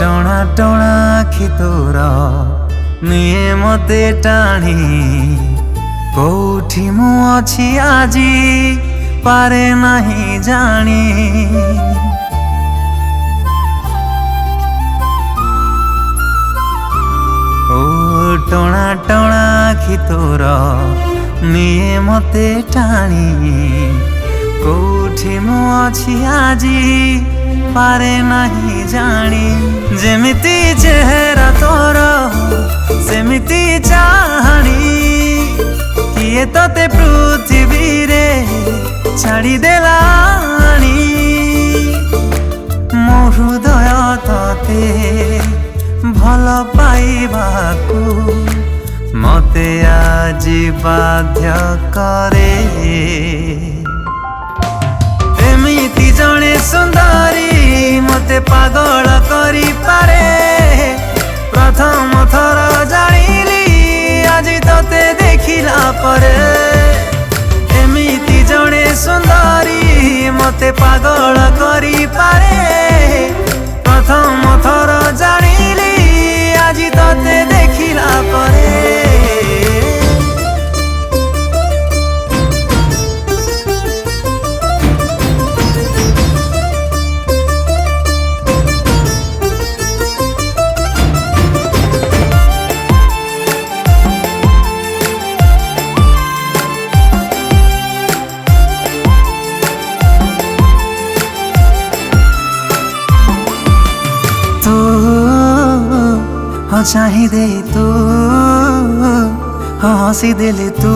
टणा टणा आखि तोर निये मते टाणी कोठी मु अछि आजी पारे नहीं जानी ओ टणा टणा आखि तोर निये मते टाणी कोठी मु अछि आजी पारे नहीं जानी जेमिति चेहरा तोर सेमिति चाहनी किए तते पृथ्वी रे छाड़ी देलानी मो हृदय तते भल पाइबाकू मते आजी बाध्य करे एमिति जणे सुंदरी मते पागल करी पारे प्रथम थर जानिली आज तते देखिला परे एमिति जणे सुंदरी मते पागल करी पारे प्रथम थर जानिली आज तते देखिला परे चाही दे तू हसी देले तू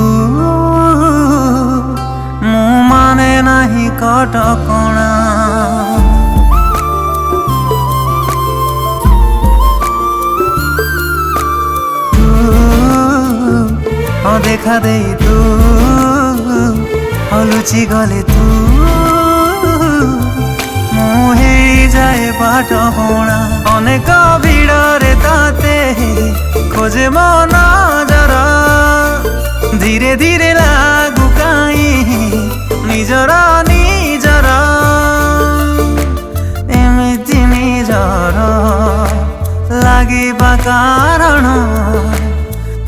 मु माने नहीं कटकणा तू देखा दे तू लुचि गले तू मुहे जाए बाट बणा अनेक भिड़े ताते खोजे मो नजर धीरे धीरे लागू काई निजर निजर एमिति निजर लागिबा कारण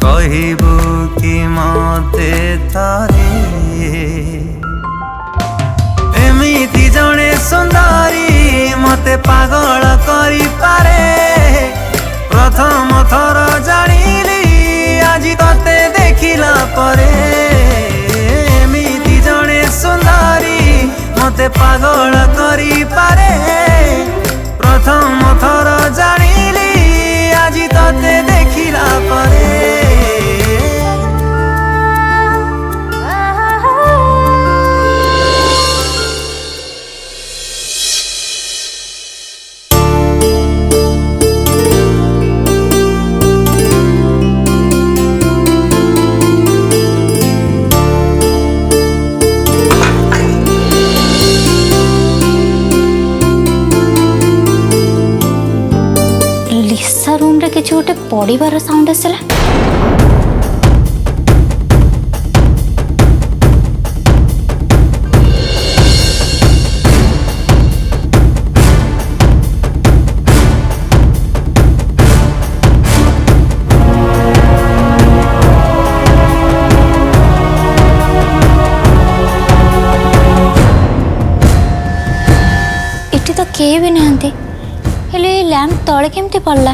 कहिबू कि मते थरे एमिति जणे सुंदरी मते पागल करी पारे प्रथम थर जानिली आज तते देखिला परे एमिति जणे सुंदरी मते पागल करी पारे प्रथम थर जानिली आज तते देखिला परे रूम रे किछि गोटे पड़िबार साउंड आसला इटी तो केही भी नहांती हेले लैंप तले केमती पड़ला